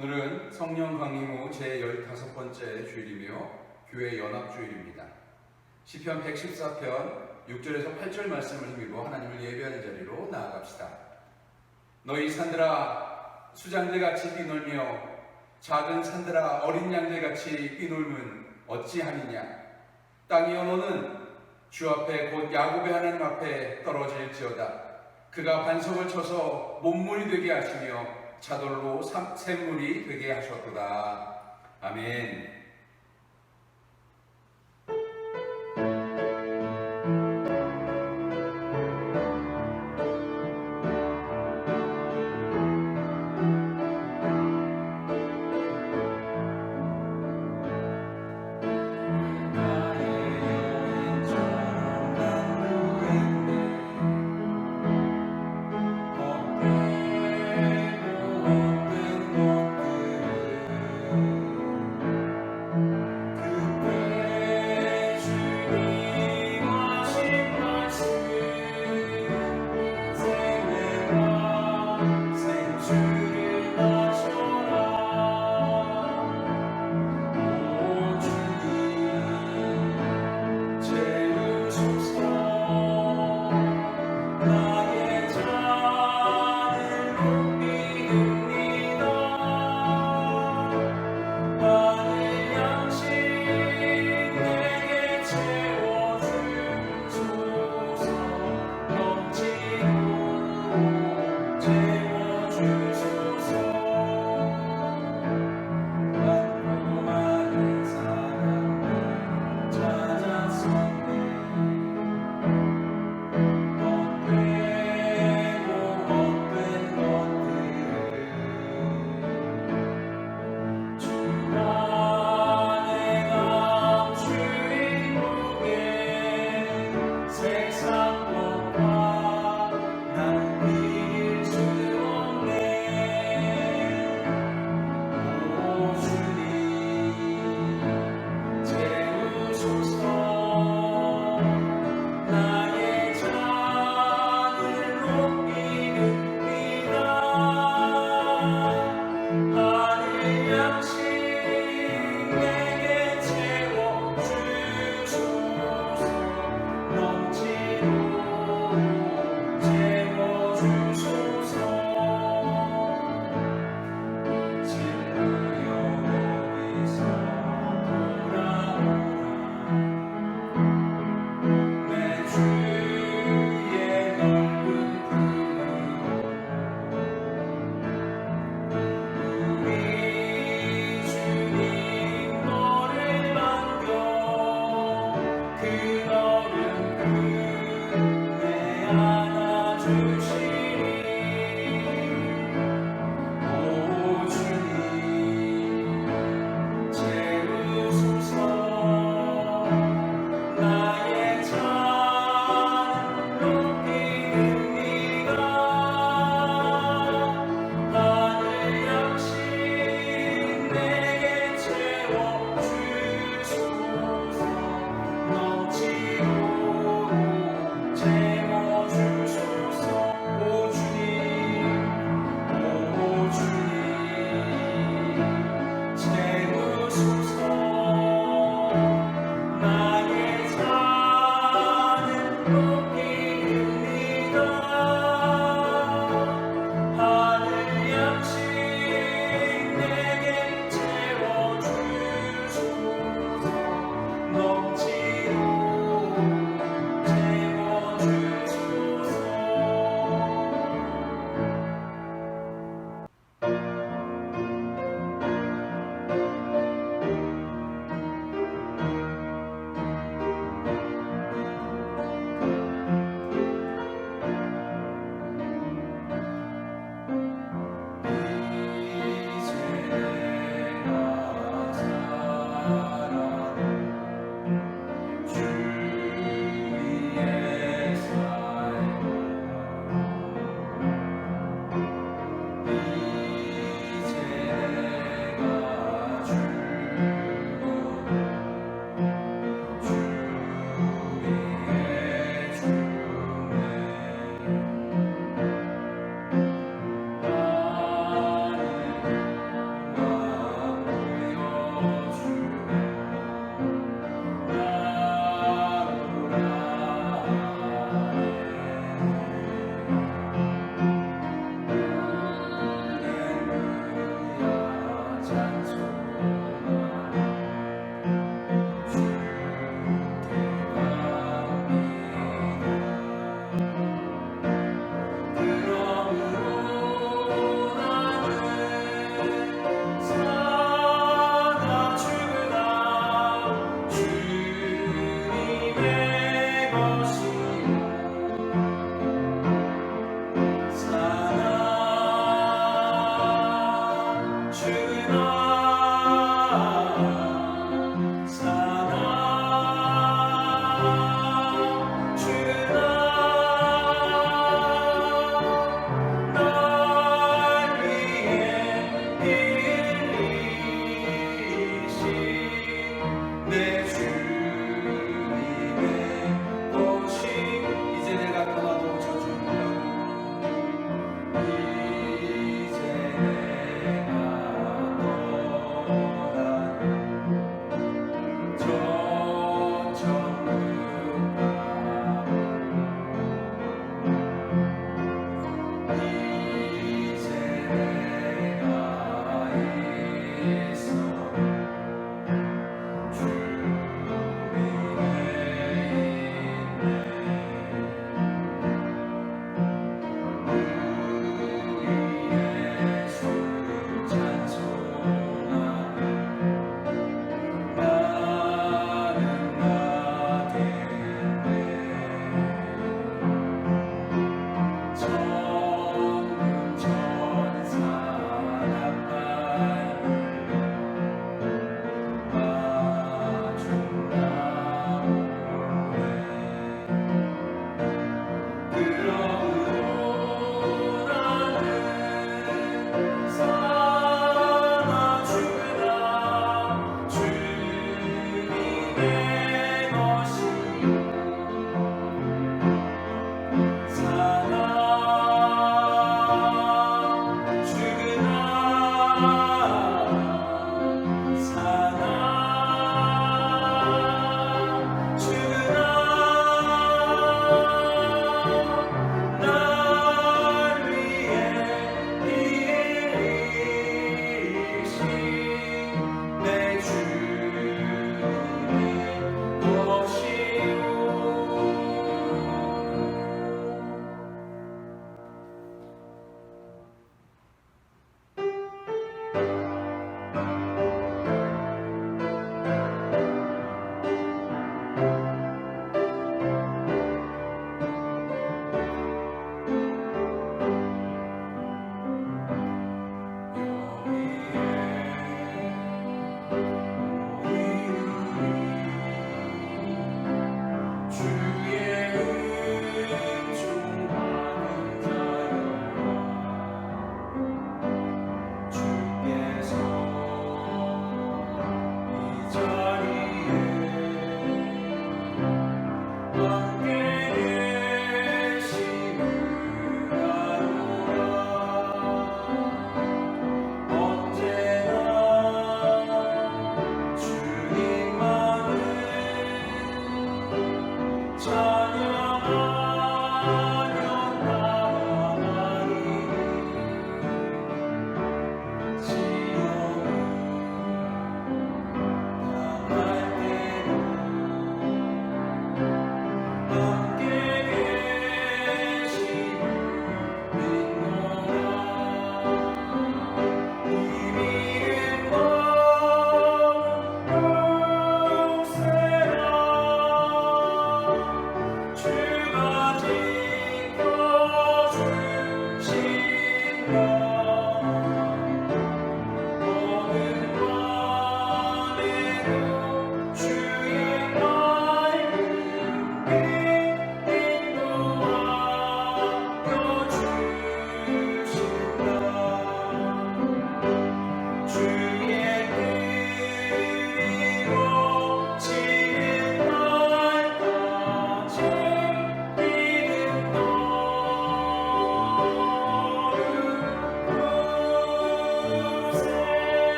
오늘은 성령 강림 후 제15번째 주일이며 교회 연합주일입니다. 시편 114편 6절에서 8절 말씀을 힘입어 하나님을 예배하는 자리로 나아갑시다. 너희 산들아 수장들같이 뛰놀며 작은 산들아 어린 양들같이 뛰놀면 어찌하느냐. 땅의 언어는 주 앞에 곧 야곱의 하나님 앞에 떨어질지어다. 그가 반석을 쳐서 몸물이 되게 하시며 자돌로 샘물이 되게 하셨도다. 아멘.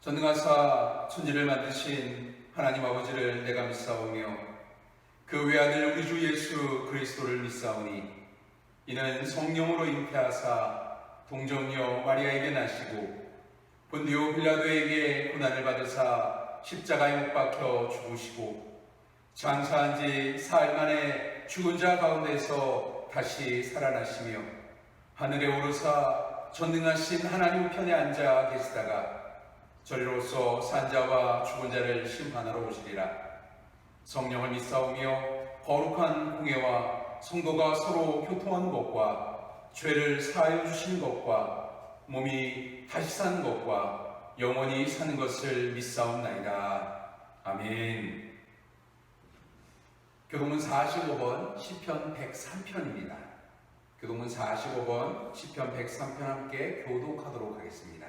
전능하사 천지를 만드신 하나님 아버지를 내가 믿사오며 그 외아들 우리 주 예수 그리스도를 믿사오니 이는 성령으로 잉태하사 동정녀 마리아에게 나시고 본디오 빌라도에게 고난을 받으사 십자가에 못 박혀 죽으시고 장사한 지 사흘 만에 죽은 자 가운데서 다시 살아나시며 하늘에 오르사 전능하신 하나님 편에 앉아 계시다가 저리로서 산자와 죽은 자를 심판하러 오시리라. 성령을 믿사오며 거룩한 공예와 성도가 서로 교통하는 것과 죄를 사하여 주시는 것과 몸이 다시 사는 것과 영원히 사는 것을 믿사옵나이다. 아멘. 교동문 45번 시편 103편입니다. 교동문 45번 시편 103편 함께 교독하도록 하겠습니다.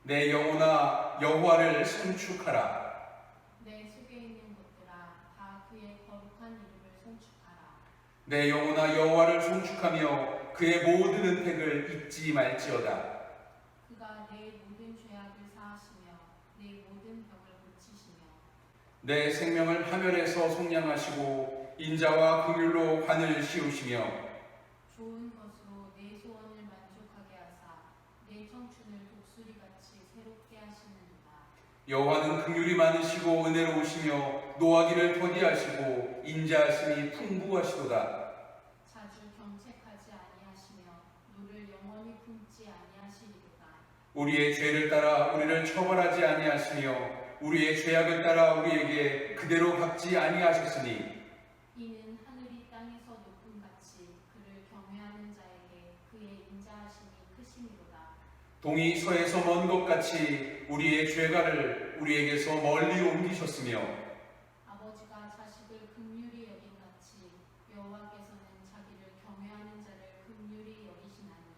내 영혼아 여호와를 송축하라. 내 속에 있는 것들아 다 그의 거룩한 이름을 송축하라. 내 영혼아 여호와를 송축하며 그의 모든 은택을 잊지 말지어다. 그가 내 모든 죄악을 사하시며 내 모든 병을 고치시며 내 생명을 파멸해서 속량하시고 인자와 긍휼로 관을 씌우시며 좋은 것으로 내 소원을 만족하게 하사 내 청춘을 독수리같이 새롭게 하시느니라. 여호와는 긍휼이 많으시고 은혜로우시며 노하기를 더디하시고 인자하심이 풍부하시도다. 자주 경책하지 아니하시며 노를 영원히 품지 아니하시리로다. 우리의 죄를 따라 우리를 처벌하지 아니하시며 우리의 죄악을 따라 우리에게 그대로 갚지 아니하셨으니 이는 하늘이 땅에서 높음같이 그를 경외하는 자에게 그의 인자하심이 크심이로다. 동이 서에서 먼 것 같이 우리의 죄가를 우리에게서 멀리 옮기셨으며 아버지가 자식을 긍휼히 여긴같이 여호와께서는 자기를 경외하는 자를 긍휼히 여기시나니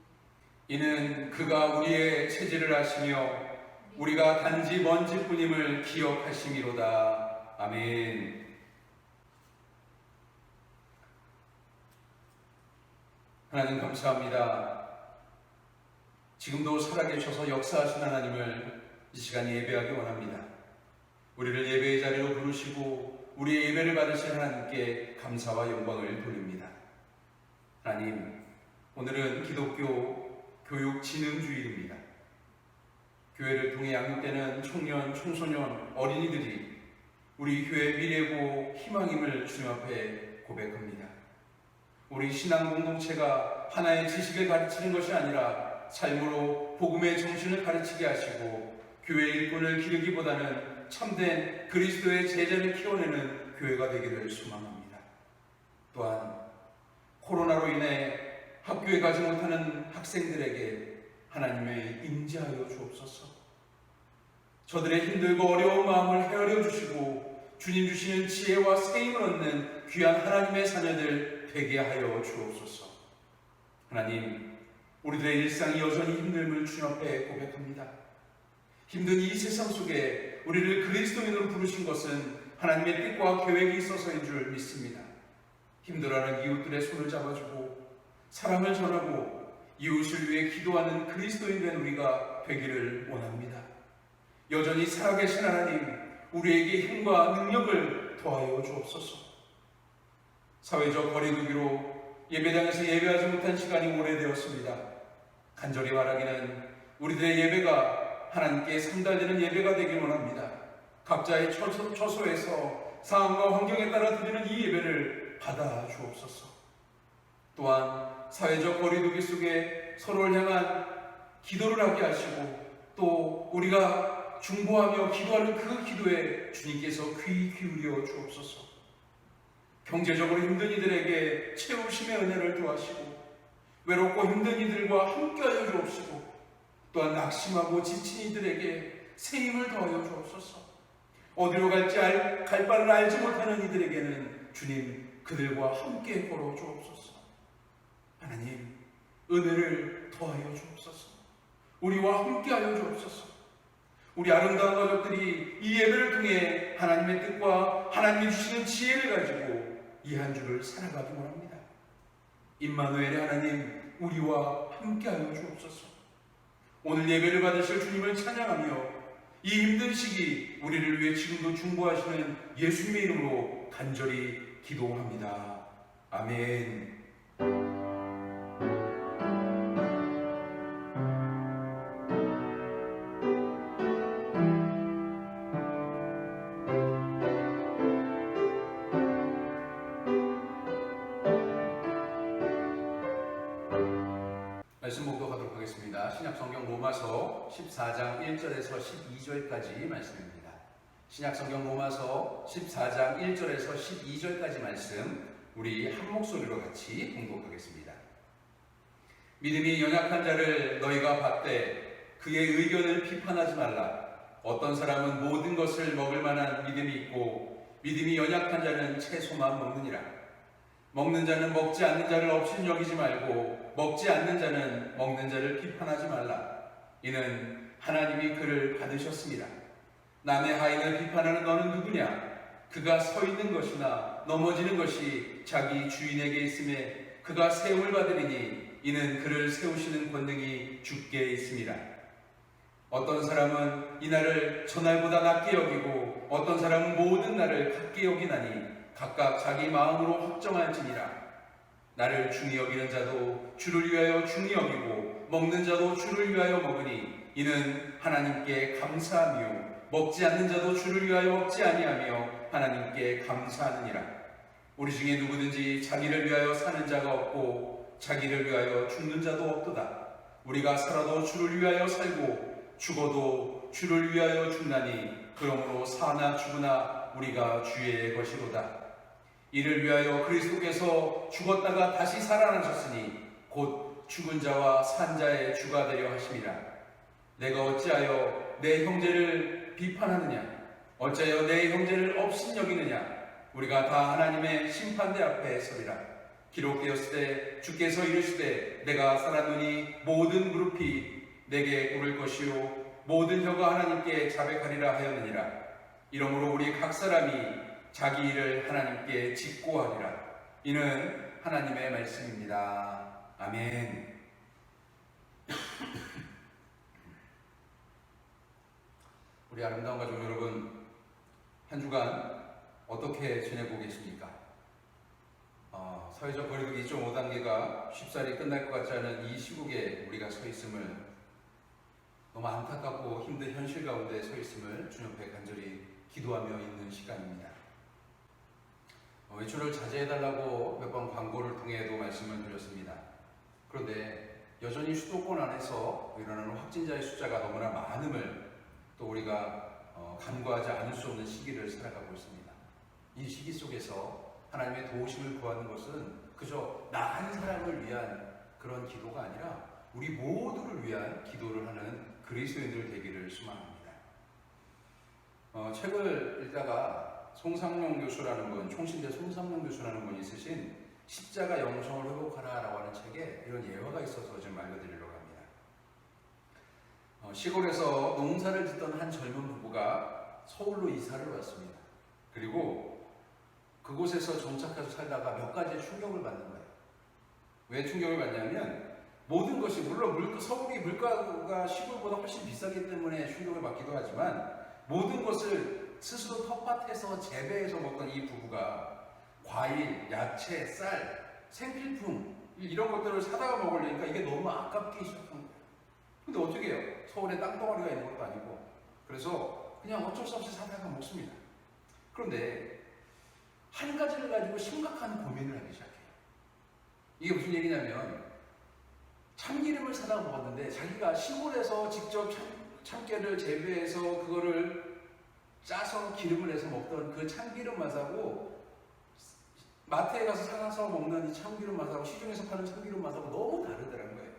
이는 그가 우리의 체질을 아시며 우리가 단지 먼지뿐임을 기억하심이로다. 아멘. 하나님 감사합니다. 지금도 살아계셔서 역사하신 하나님을 이 시간 예배하기 원합니다. 우리를 예배의 자리로 부르시고 우리의 예배를 받으신 하나님께 감사와 영광을 돌립니다. 하나님, 오늘은 기독교 교육진흥주일입니다. 교회를 통해 양육되는 청년, 청소년, 어린이들이 우리 교회의 미래고 희망임을 주님 앞에 고백합니다. 우리 신앙 공동체가 하나의 지식을 가르치는 것이 아니라 삶으로 복음의 정신을 가르치게 하시고 교회 일꾼을 기르기보다는 참된 그리스도의 제자를 키워내는 교회가 되기를 소망합니다. 또한 코로나로 인해 학교에 가지 못하는 학생들에게 하나님의 임재하여 주옵소서. 저들의 힘들고 어려운 마음을 헤아려 주시고 주님 주시는 지혜와 세임을 얻는 귀한 하나님의 자녀들 되게 하여 주옵소서. 하나님, 우리들의 일상이 여전히 힘듦을 주님 앞에 고백합니다. 힘든 이 세상 속에 우리를 그리스도인으로 부르신 것은 하나님의 뜻과 계획이 있어서인 줄 믿습니다. 힘들어하는 이웃들의 손을 잡아주고 사랑을 전하고 이웃을 위해 기도하는 그리스도인 된 우리가 되기를 원합니다. 여전히 살아계신 하나님, 우리에게 힘과 능력을 더하여 주옵소서. 사회적 거리두기로 예배당에서 예배하지 못한 시간이 오래되었습니다. 간절히 바라기는 우리들의 예배가 하나님께 상달되는 예배가 되길 원합니다. 각자의 처소에서 상황과 환경에 따라 드리는 이 예배를 받아 주옵소서. 또한 사회적 거리두기 속에 서로를 향한 기도를 하게 하시고 또 우리가 중보하며 기도하는 그 기도에 주님께서 귀 기울여 주옵소서. 경제적으로 힘든 이들에게 채우심의 은혜를 더하시고 외롭고 힘든 이들과 함께하여 주옵시고 또한 낙심하고 지친 이들에게 새 힘을 더하여 주옵소서. 어디로 갈지 갈 바를 알지 못하는 이들에게는 주님 그들과 함께 걸어 주옵소서. 하나님, 은혜를 더하여 주옵소서. 우리와 함께하여 주옵소서. 우리 아름다운 가족들이 이 예배를 통해 하나님의 뜻과 하나님이 주시는 지혜를 가지고 이 한 주를 살아가기 원합니다. 임마누엘의 하나님, 우리와 함께하여 주옵소서. 오늘 예배를 받으실 주님을 찬양하며 이 힘든 시기 우리를 위해 지금도 중보하시는 예수님의 이름으로 간절히 기도합니다. 아멘. 말씀 봉독하도록 하겠습니다. 신약성경 로마서 14장 1절에서 12절까지 말씀입니다. 신약성경 로마서 14장 1절에서 12절까지 말씀 우리 한 목소리로 같이 봉독하겠습니다. 믿음이 연약한 자를 너희가 받되 그의 의견을 비판하지 말라. 어떤 사람은 모든 것을 먹을 만한 믿음이 있고 믿음이 연약한 자는 채소만 먹느니라. 먹는 자는 먹지 않는 자를 없인 여기지 말고 먹지 않는 자는 먹는 자를 비판하지 말라. 이는 하나님이 그를 받으셨습니다. 남의 하인을 비판하는 너는 누구냐? 그가 서 있는 것이나 넘어지는 것이 자기 주인에게 있음에 그가 세움을 받으리니 이는 그를 세우시는 권능이 주께 있습니다. 어떤 사람은 이 날을 전날보다 낮게 여기고 어떤 사람은 모든 날을 같게 여기나니 각각 자기 마음으로 확정할지니라. 나를 중히 여기는 자도 주를 위하여 중히 여기고 먹는 자도 주를 위하여 먹으니 이는 하나님께 감사하며 먹지 않는 자도 주를 위하여 먹지 아니하며 하나님께 감사하느니라. 우리 중에 누구든지 자기를 위하여 사는 자가 없고 자기를 위하여 죽는 자도 없도다. 우리가 살아도 주를 위하여 살고 죽어도 주를 위하여 죽나니 그러므로 사나 죽으나 우리가 주의 것이로다. 이를 위하여 그리스도께서 죽었다가 다시 살아나셨으니 곧 죽은 자와 산 자의 주가 되려 하심이라. 내가 어찌하여 내 형제를 비판하느냐? 어찌하여 내 형제를 업신 여기느냐? 우리가 다 하나님의 심판대 앞에 서리라. 기록되었을 때 주께서 이르시되 내가 살았노니 모든 무릎이 내게 꿇을 것이요 모든 혀가 하나님께 자백하리라 하였느니라. 이러므로 우리 각 사람이 자기 일을 하나님께 직고하리라. 이는 하나님의 말씀입니다. 아멘. 우리 아름다운 가족 여러분, 한 주간 어떻게 지내고 계십니까? 사회적 거리두기 2.5단계가 쉽사리 끝날 것 같지 않은 이 시국에 우리가 서 있음을, 너무 안타깝고 힘든 현실 가운데 서 있음을 주님 앞에 간절히 기도하며 있는 시간입니다. 외출을 자제해달라고 몇 번 광고를 통해도 말씀을 드렸습니다. 그런데 여전히 수도권 안에서 일어나는 확진자의 숫자가 너무나 많음을 또 우리가 간과하지 않을 수 없는 시기를 살아가고 있습니다. 이 시기 속에서 하나님의 도우심을 구하는 것은 그저 나 한 사람을 위한 그런 기도가 아니라 우리 모두를 위한 기도를 하는 그리스도인들 되기를 소망합니다. 책을 읽다가 송상용 교수라는 분, 총신대 송상용 교수라는 분이 쓰신 십자가 영성을 회복하라라고 하는 책에 이런 예화가 있어서 좀 알려드리려고 합니다. 시골에서 농사를 짓던 한 젊은 부부가 서울로 이사를 왔습니다. 그리고 그곳에서 정착해서 살다가 몇 가지의 충격을 받는 거예요. 왜 충격을 받냐면 모든 것이 물론 서울이 물가가 시골보다 훨씬 비싸기 때문에 충격을 받기도 하지만 모든 것을 스스로 텃밭에서 재배해서 먹던 이 부부가 과일, 야채, 쌀, 생필품 이런 것들을 사다가 먹으려니까 이게 너무 아깝기 시작한 거예요. 근데 어떻게 해요? 서울에 땅덩어리가 있는 것도 아니고 그래서 그냥 어쩔 수 없이 사다가 먹습니다. 그런데 한 가지를 가지고 심각한 고민을 하기 시작해요. 이게 무슨 얘기냐면 참기름을 사다 먹었는데 자기가 시골에서 직접 참깨를 재배해서 그거를 짜서 기름을 내서 먹던 그 참기름 맛하고 마트에 가서 사서 먹는 이 참기름 맛하고 시중에서 파는 참기름 맛하고 너무 다르더라는 거예요.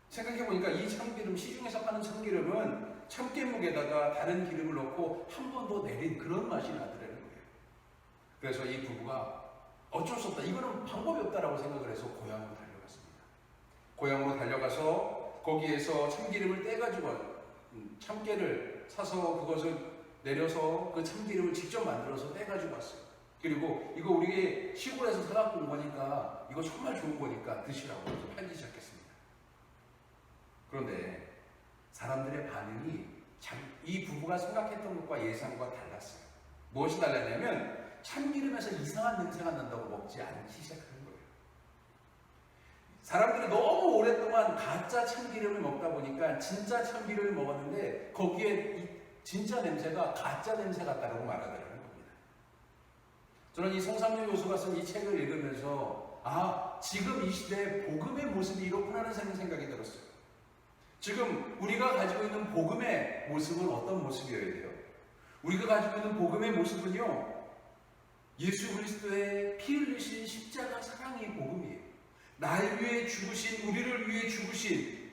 생각해보니까 이 참기름, 시중에서 파는 참기름은 참깨묵에다가 다른 기름을 넣고 한 번 더 내린 그런 맛이 나더라는 거예요. 그래서 이 부부가 어쩔 수 없다, 이거는 방법이 없다라고 생각을 해서 고향으로 달려갔습니다. 고향으로 달려가서 거기에서 참기름을 떼가지고 참깨를 사서 그것을 내려서 그 참기름을 직접 만들어서 떼가지고 왔어요. 그리고 이거 우리 시골에서 사갖고 온 거니까 이거 정말 좋은 거니까 드시라고 해서 팔기 시작했습니다. 그런데 사람들의 반응이 이 부부가 생각했던 것과 예상과 달랐어요. 무엇이 달랐냐면 참기름에서 이상한 냄새가 난다고 먹지 않기 시작하는 거예요. 사람들이 너무 오랫동안 가짜 참기름을 먹다 보니까 진짜 참기름을 먹었는데 거기에 이 진짜 냄새가 가짜 냄새 같다고 말하더라는 겁니다. 저는 이 송상용 교수가 쓴 이 책을 읽으면서 지금 이 시대의 복음의 모습이 이렇구나 하는 생각이 들었어요. 지금 우리가 가지고 있는 복음의 모습은 어떤 모습이어야 돼요? 우리가 가지고 있는 복음의 모습은요, 예수 그리스도의 피 흘리신 십자가 사랑의 복음이에요. 날 위해 죽으신, 우리를 위해 죽으신,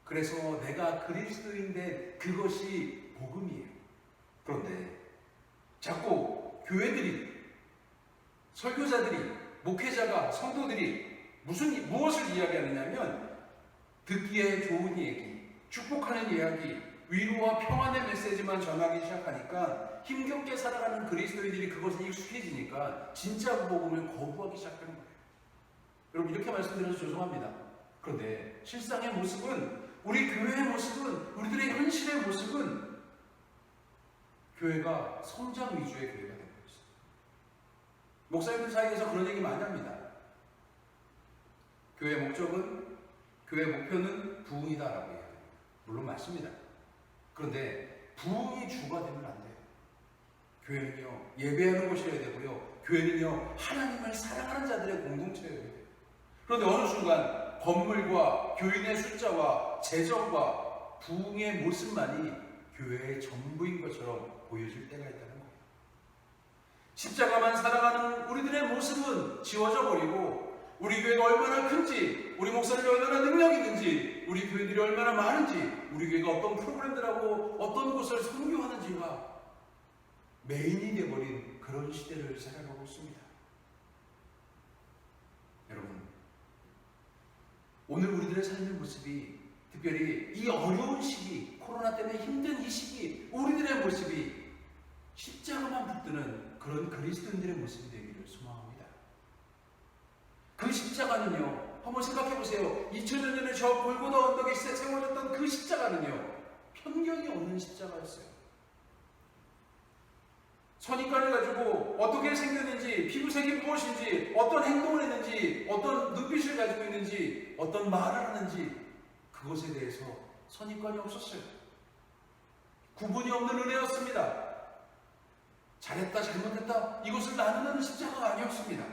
그래서 내가 그리스도인데 그것이 복음이에요. 그런데 자꾸 교회들이, 설교자들이, 목회자가, 성도들이 무엇을 이야기하느냐면 듣기에 좋은 얘기, 축복하는 이야기, 위로와 평안의 메시지만 전하기 시작하니까 힘겹게 살아가는 그리스도인들이 그것에 익숙해지니까 진짜 복음을 거부하기 시작하는 거예요. 여러분, 이렇게 말씀드려서 죄송합니다. 그런데 실상의 모습은, 우리 교회의 모습은, 우리들의 현실의 모습은 교회가 성장 위주의 교회가 되고 있어요. 목사님들 사이에서 그런 얘기 많이 합니다. 교회 목적은, 교회 목표는 부흥이다라고 얘기합니다. 물론 맞습니다. 그런데 부흥이 주가 되면 안 돼요. 교회는요, 예배하는 곳이어야 되고요, 교회는요, 하나님을 사랑하는 자들의 공동체여야 돼요. 그런데 어느 순간 건물과 교인의 숫자와 재정과 부흥의 모습만이 교회의 전부인 것처럼 보여질 때가 있다는 거예요. 십자가만 사랑하는 우리들의 모습은 지워져 버리고 우리 교회가 얼마나 큰지, 우리 목사님이 얼마나 능력이 있는지, 우리 교회들이 얼마나 많은지, 우리 교회가 어떤 프로그램들하고 어떤 곳을 선교하는지가 메인이 되어버린 그런 시대를 살아가고 있습니다. 여러분, 오늘 우리들의 삶의 모습이, 특별히 이 어려운 시기, 코로나 때문에 힘든 이 시기, 우리들의 모습이 십자가만 붙드는 그런 그리스도인들의 모습이 되기를 소망합니다. 그 십자가는요, 한번 생각해 보세요. 2000년 전에 저 골고다 언덕에 세워졌던 그 십자가는요, 편견이 없는 십자가였어요. 선입관을 가지고 어떻게 생겼는지, 피부색이 무엇인지, 어떤 행동을 했는지, 어떤 눈빛을 가지고 있는지, 어떤 말을 하는지, 그것에 대해서 선입관이 없었어요. 구분이 없는 은혜였습니다. 잘했다, 잘못했다, 이것을 나누는 십자가가 아니었습니다.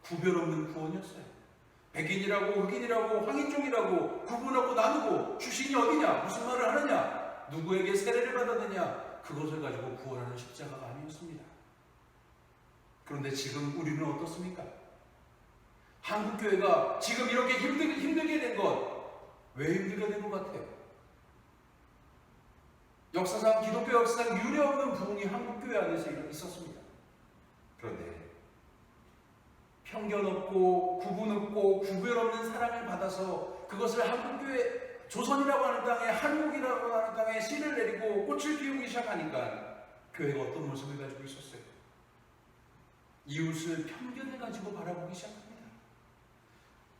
구별 없는 구원이었어요. 백인이라고 흑인이라고 황인종이라고 구분하고 나누고, 출신이 어디냐, 무슨 말을 하느냐, 누구에게 세례를 받았느냐, 그것을 가지고 구원하는 십자가가 아니었습니다. 그런데 지금 우리는 어떻습니까? 한국교회가 지금 이렇게 힘들게 된 것, 왜 힘들게 된 것 같아요? 역사상, 기독교 역사상 유례없는 부흥이 한국교회 안에서 있었습니다. 그런데 편견 없고 구분 없고 구별 없는 사랑을 받아서 그것을 한국교회, 조선이라고 하는 땅에, 한국이라고 하는 땅에 씨를 내리고 꽃을 피우기 시작하니까 교회가 어떤 모습을 가지고 있었어요? 이웃을 편견을 가지고 바라보기 시작합니다.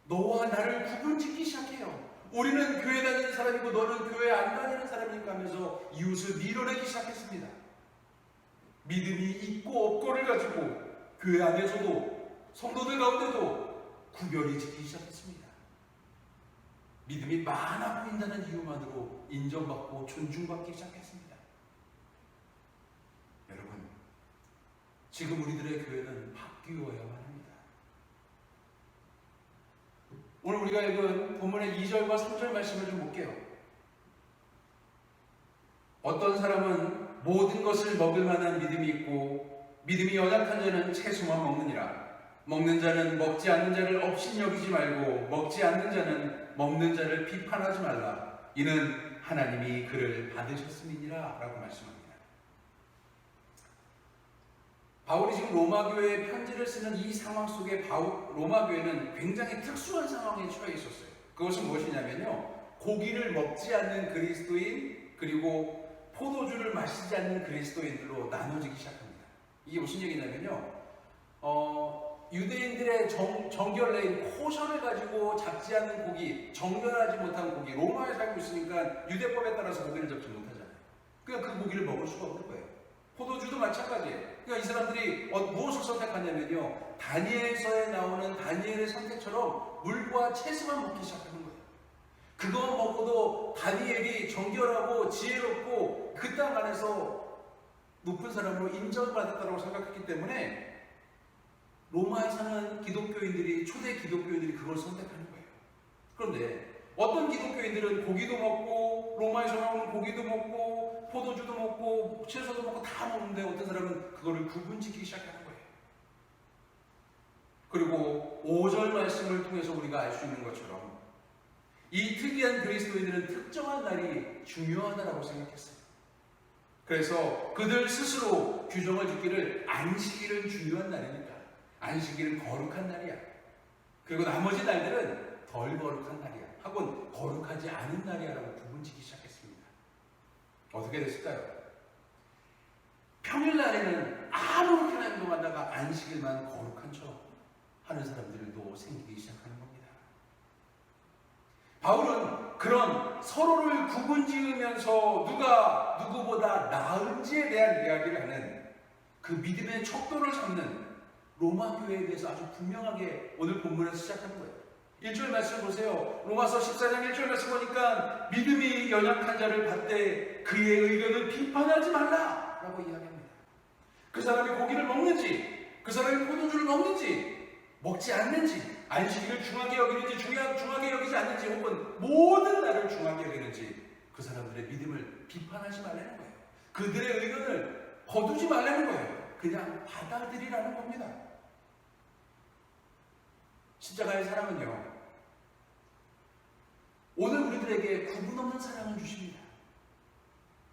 너와 나를 구분짓기 시작해요. 우리는 교회 다니는 사람이고 너는 교회 안 다니는 사람이니까 하면서 이웃을 밀어내기 시작했습니다. 믿음이 있고 없고를 가지고 교회 안에서도 성도들 가운데도 구별이 짓기 시작했습니다. 믿음이 많아 보인다는 이유만으로 인정받고 존중받기 시작했습니다. 여러분, 지금 우리들의 교회는 바뀌어야만 합니다. 오늘 우리가 읽은 본문의 2절과 3절 말씀을 좀 볼게요. 어떤 사람은 모든 것을 먹을 만한 믿음이 있고 믿음이 연약한 자는 채소만 먹느니라. 먹는 자는 먹지 않는 자를 업신 여기지 말고 먹지 않는 자는 먹는 자를 비판하지 말라. 이는 하나님이 그를 받으셨음이니라 라고 말씀합니다. 바울이 지금 로마교회에 편지를 쓰는 이 상황 속에 로마교회는 굉장히 특수한 상황에 처해 있었어요. 그것은 무엇이냐면요, 고기를 먹지 않는 그리스도인 그리고 포도주를 마시지 않는 그리스도인들로 나눠지기 시작합니다. 이게 무슨 얘기냐면요, 유대인들의 정결례인 코셔를 가지고 잡지 않는 고기, 정결하지 못한 고기, 로마에 살고 있으니까 유대법에 따라서 고기를 잡지 못하잖아요. 그러니까 그 고기를 먹을 수가 없는 거예요. 포도주도 마찬가지예요. 그러니까 이 사람들이 무엇을 선택하냐면요, 다니엘서에 나오는 다니엘의 선택처럼 물과 채소만 먹기 시작하는 거예요. 그거 먹어도 다니엘이 정결하고 지혜롭고 그 땅 안에서 높은 사람으로 인정받았다고 생각했기 때문에 로마에 사는 기독교인들이, 초대 기독교인들이 그걸 선택하는 거예요. 그런데 어떤 기독교인들은 고기도 먹고 로마에서 나오는 고기도 먹고 포도주도 먹고 채소도 먹고 다 먹는데 어떤 사람은 그거를 구분짓기 시작하는 거예요. 그리고 5절 말씀을 통해서 우리가 알 수 있는 것처럼 이 특이한 그리스도인들은 특정한 날이 중요하다고 생각했어요. 그래서 그들 스스로 규정을 짓기를 안식일은 중요한 날이니까, 안식일은 거룩한 날이야, 그리고 나머지 날들은 덜 거룩한 날이야, 하고는 거룩하지 않은 날이야 라고 구분짓기 시작했습니다. 어떻게 됐을까요? 평일날에는 아무렇게나 행동하다가 안식일만 거룩한 척 하는 사람들도 생기기 시작하는 겁니다. 바울은 그런 서로를 구분지으면서 누가 누구보다 나은지에 대한 이야기를 하는 그 믿음의 척도를 잡는 로마 교회에 대해서 아주 분명하게 오늘 본문에서 시작하는 거예요. 1절 말씀 보세요. 로마서 14장 1절 말씀 보니까 믿음이 연약한 자를 받되 그의 의견을 비판하지 말라 라고 이야기합니다. 그 사람이 고기를 먹는지, 그 사람이 포도주를 먹는지, 먹지 않는지, 안식일을 중하게 여기는지 중하게 여기지 않는지, 혹은 모든 날을 중하게 여기는지 그 사람들의 믿음을 비판하지 말라는 거예요. 그들의 의견을 거두지 말라는 거예요. 그냥 받아들이라는 겁니다. 십자가의 사랑은요, 오늘 우리들에게 구분 없는 사랑을 주십니다.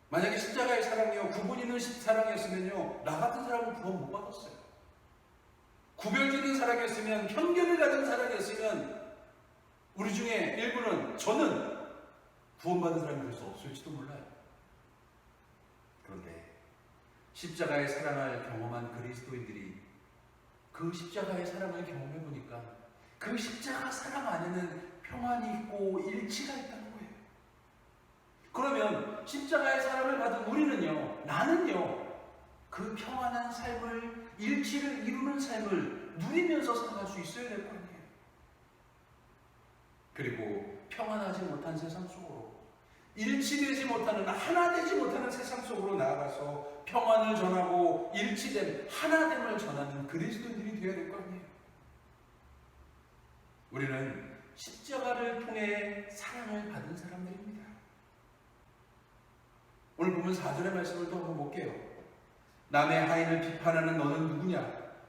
만약에 십자가의 사랑이요 구분 있는 사랑이었으면요, 나 같은 사람은 구원 못 받았어요. 구별짓는 사랑이었으면, 편견을 가진 사랑이었으면 우리 중에 일부는, 저는 구원받은 사람이 될 수 없을지도 몰라요. 그런데 십자가의 사랑을 경험한 그리스도인들이 그 십자가의 사랑을 경험해 보니까 그 십자가 사랑 안에는 평안이 있고 일치가 있다는 거예요. 그러면 십자가의 사랑을 받은 우리는요, 나는요, 그 평안한 삶을, 일치를 이루는 삶을 누리면서 살아갈 수 있어야 될 거 아니에요. 그리고 평안하지 못한 세상 속으로, 일치되지 못하는, 하나 되지 못하는 세상 속으로 나아가서 평안을 전하고 일치된 하나됨을 전하는 그리스도인들이 되어야 될 거 아니에요. 우리는 십자가를 통해 사랑을 받은 사람들입니다. 오늘 보면 4절의 말씀을 또 한번 볼게요. 남의 하인을 비판하는 너는 누구냐?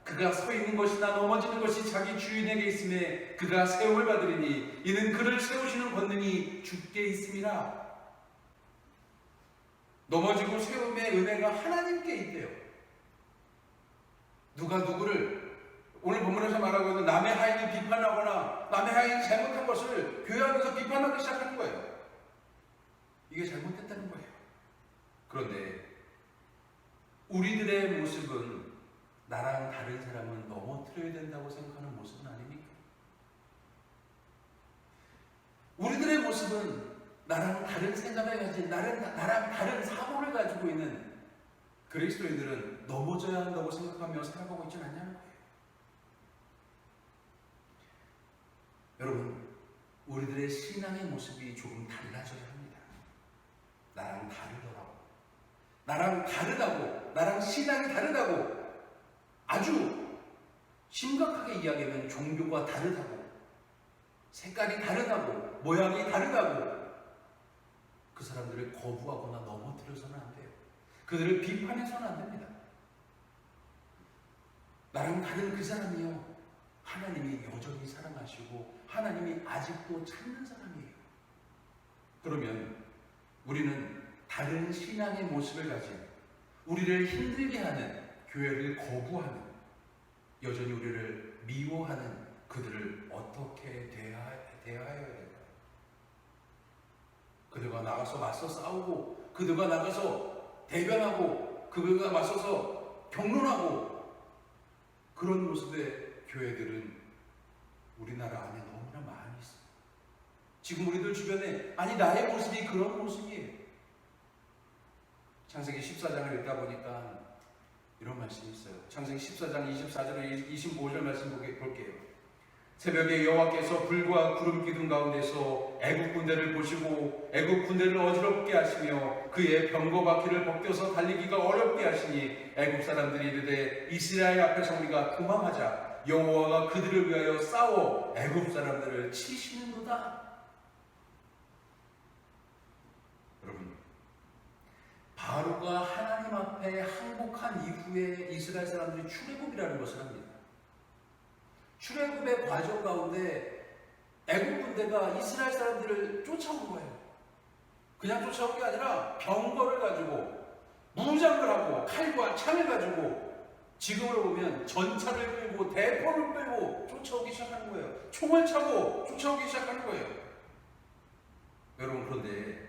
그가 서 있는 것이나 넘어지는 것이 자기 주인에게 있음에 그가 세움을 받으리니 이는 그를 세우시는 권능이 주께 있음이라. 넘어지고 세움의 은혜가 하나님께 있대요. 누가 누구를 오늘 본문에서 말하고 있는 남의 하인이 비판하거나 남의 하인이 잘못한 것을 교회 안에서 비판하기 시작하는 거예요. 이게 잘못됐다는 거예요. 그런데 우리들의 모습은 나랑 다른 사람은 넘어뜨려야 된다고 생각하는 모습은 아닙니까? 우리들의 모습은 나랑 다른 생각을 가진, 나랑 다른 사고를 가지고 있는 그리스도인들은 넘어져야 한다고 생각하며 살아가고 있지 않냐는 거예요. 여러분, 우리들의 신앙의 모습이 조금 달라져야 합니다. 나랑 다르더라고. 나랑 다르다고, 나랑 신앙이 다르다고, 아주 심각하게 이야기하면 종교가 다르다고, 색깔이 다르다고, 모양이 다르다고 그 사람들을 거부하거나 넘어뜨려서는 안 돼요. 그들을 비판해서는 안 됩니다. 나랑 다른 그 사람이요, 하나님이 여전히 사랑하시고 하나님이 아직도 찾는 사람이에요. 그러면 우리는 다른 신앙의 모습을 가진, 우리를 힘들게 하는, 교회를 거부하는, 여전히 우리를 미워하는 그들을 어떻게 대해야 될까요? 그들과 나가서 맞서 싸우고, 그들과 나가서 대변하고, 그들과 맞서서 경론하고, 그런 모습의 교회들은 우리나라 안에 너무나 많이 있어요. 지금 우리들 주변에, 아니 나의 모습이 그런 모습이에요. 창세기 14장을 읽다 보니까 이런 말씀이 있어요. 창세기 14장 24절에 25절 말씀 볼게요. 새벽에 여호와께서 불과 구름 기둥 가운데서 애국 군대를 보시고 애국 군대를 어지럽게 하시며 그의 병거 바퀴를 벗겨서 달리기가 어렵게 하시니 애국 사람들이 이르되 이스라엘 앞에서 우리가 도망하자. 여호와가 그들을 위하여 싸워 애국 사람들을 치시는도다. 여러분, 바로가 하나님 앞에 항복한 이후에 이스라엘 사람들이 출애굽이라는 것을 합니다. 출애굽의 과정 가운데 애국 군대가 이스라엘 사람들을 쫓아온 거예요. 그냥 쫓아온 게 아니라 병거를 가지고 무장을 하고 칼과 창을 가지고 지금으로 보면 전차를 끌고 대포를 끌고 쫓아오기 시작하는 거예요. 총을 차고 쫓아오기 시작하는 거예요. 여러분, 그런데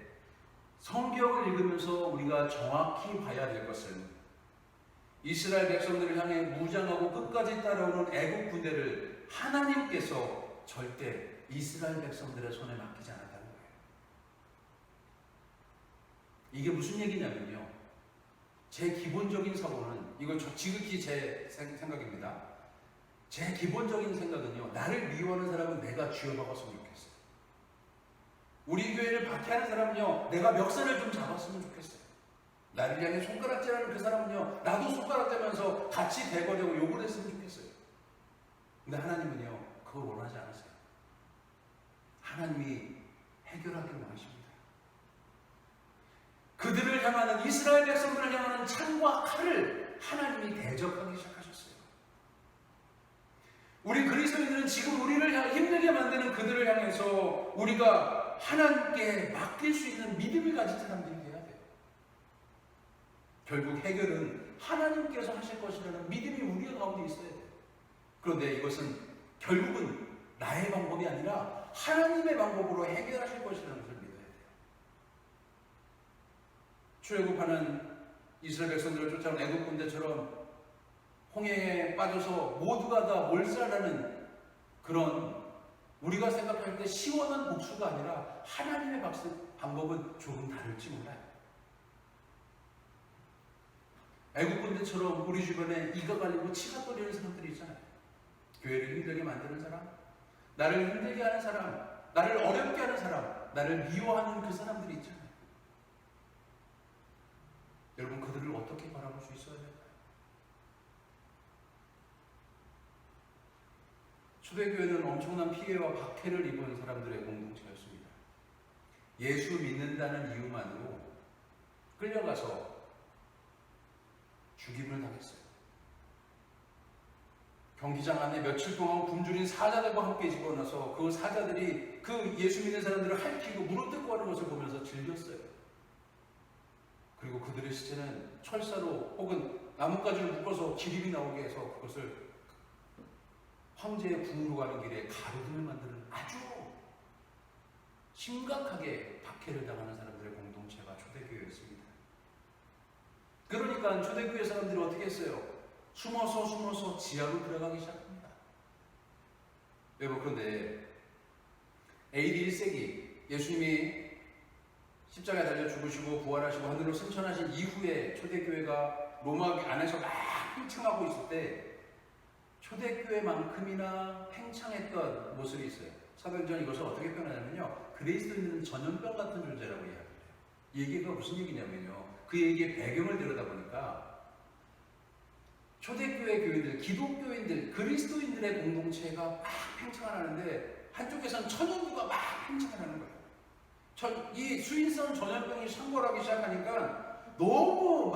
성경을 읽으면서 우리가 정확히 봐야 될 것은 이스라엘 백성들을 향해 무장하고 끝까지 따라오는 애국 군대를 하나님께서 절대 이스라엘 백성들의 손에 맡기지 않았다는 거예요. 이게 무슨 얘기냐면요, 제 기본적인 사고는, 이거 지극히 제 생각입니다. 제 기본적인 생각은요, 나를 미워하는 사람은 내가 쥐어박았으면 좋겠어요. 우리 교회를 박해하는 사람은요, 내가 멱살을 좀 잡았으면 좋겠어요. 나를 향해 손가락질하는 그 사람은요, 나도 손가락질하면서 같이 대거되고 욕을 했으면 좋겠어요. 근데 하나님은요, 그걸 원하지 않으세요. 하나님이 해결하기를 원하십니다. 그들을 향하는, 이스라엘 백성들을 향하는 창과 칼을 하나님이 대적하기 시작하셨어요. 우리 그리스도인들은 지금 우리를 힘들게 만드는 그들을 향해서 우리가 하나님께 맡길 수 있는 믿음을 가진 사람들이 돼야 돼요. 결국 해결은 하나님께서 하실 것이라는 믿음이 우리 가운데 있어야 돼요. 그런데 이것은 결국은 나의 방법이 아니라 하나님의 방법으로 해결하실 것이라는 것을 믿어야 돼요. 출애굽하는 이스라엘 백성들을 쫓아온 애국 군대처럼 홍해에 빠져서 모두가 다 몰살하는 그런, 우리가 생각할 때 시원한 복수가 아니라 하나님의 방법은 조금 다를지 몰라요. 애국 군대처럼 우리 주변에 이가 갈리고 치가 떨리는 사람들이 있잖아요. 교회를 힘들게 만드는 사람, 나를 힘들게 하는 사람, 나를 어렵게 하는 사람, 나를 미워하는 그 사람들이 있잖아요. 여러분, 그들을 어떻게 바라볼 수 있어야 될까요? 초대교회는 엄청난 피해와 박해를 입은 사람들의 공동체였습니다. 예수 믿는다는 이유만으로 끌려가서 죽임을 당했어요. 경기장 안에 며칠 동안 굶주린 사자들과 함께 집어넣어서 그 사자들이 그 예수 믿는 사람들을 핥히고 물어뜯고 하는 것을 보면서 즐겼어요. 그리고 그들의 시체는 철사로 혹은 나뭇가지를 묶어서 기름이 나오게 해서 그것을 황제의 궁으로 가는 길에 가로등을 만드는 아주 심각하게 박해를 당하는 사람들의 공동체가 초대교회였습니다. 그러니까 초대교회 사람들이 어떻게 했어요? 숨어서 지하로 들어가기 시작합니다. 여러분, 그런데 AD 1세기 예수님이 십자가에 달려 죽으시고 부활하시고 하늘로 승천하신 이후에 초대교회가 로마 안에서 막 팽창하고 있을 때 초대교회만큼이나 팽창했던 모습이 있어요. 사도행전 이것을 어떻게 표현하냐면요, 그리스도인은 전염병 같은 존재라고 이야기해요. 이 얘기가 무슨 얘기냐면요, 그 얘기의 배경을 들여다보니까 초대교회 교인들, 기독교인들, 그리스도인들의 공동체가 막 팽창을 하는데 한쪽에서는 천연두가 막 팽창을 하는 거예요. 이 수인성 전염병이 창궐하기 시작하니까 너무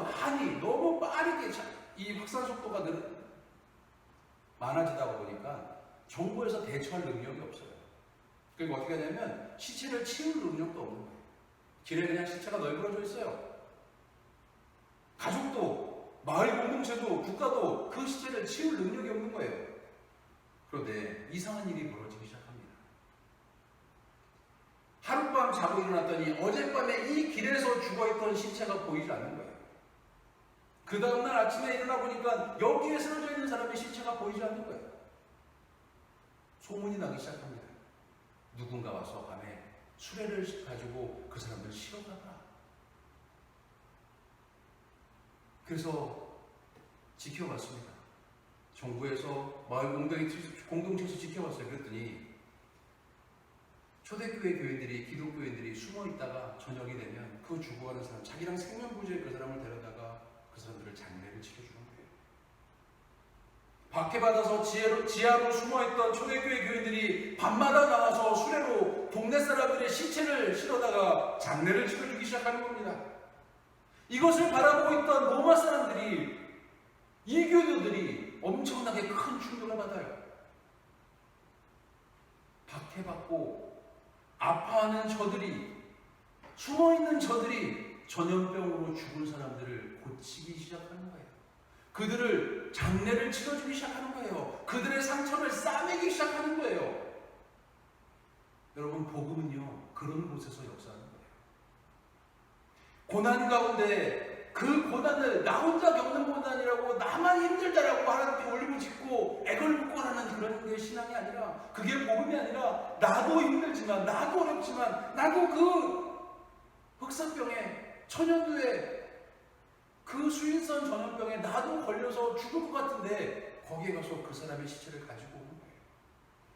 빠르게 이 확산 속도가 많아지다 보니까 정부에서 대처할 능력이 없어요. 그리고 어떻게 하냐면 시체를 치울 능력도 없는 거예요. 길에 그냥 시체가 널브러져 있어요. 가족도, 마을 공동체도, 국가도 그 시체를 치울 능력이 없는 거예요. 그런데 이상한 일이 벌어지기 시작합니다. 하룻밤 자고 일어났더니 어젯밤에 이 길에서 죽어있던 시체가 보이지 않는 거예요. 그 다음날 아침에 일어나 보니까 여기에 쓰러져 있는 사람의 시체가 보이지 않는 거예요. 소문이 나기 시작합니다. 누군가 와서 밤에 수레를 가지고 그 사람들을 실어가더라. 그래서 지켜봤습니다. 정부에서 마을 공동체에서 지켜봤어요. 그랬더니 초대교회 교인들이, 기독교인들이 숨어 있다가 저녁이 되면 그 죽어가는 사람, 자기랑 생명부지에 그 사람을 데려다가 그 사람들을 장례를 치러주는 거예요. 박해받아서 지하로 숨어있던 초대교회 교인들이 밤마다 나와서 수레로 동네 사람들의 시체를 실어다가 장례를 치러주기 시작하는 겁니다. 이것을 바라보고 있던 로마 사람들이, 이교도들이 엄청나게 큰 충격을 받아요. 박해받고 아파하는 저들이, 숨어있는 저들이 전염병으로 죽은 사람들을 고치기 시작하는 거예요. 그들을 장례를 치러주기 시작하는 거예요. 그들의 상처를 싸매기 시작하는 거예요. 여러분, 복음은요, 그런 곳에서 역사하는 거예요. 고난 가운데 그 고난을 나 혼자 겪는 고난이라고, 나만 힘들다라고 하나님께 울부짖고 애걸복걸 하는 그런 게 신앙이 아니라, 그게 복음이 아니라, 나도 힘들지만, 나도 어렵지만, 나도 그 흑사병에, 천연두에, 그 수인성 전염병에 나도 걸려서 죽을 것 같은데 거기에 가서 그 사람의 시체를 가지고 오는 거예요.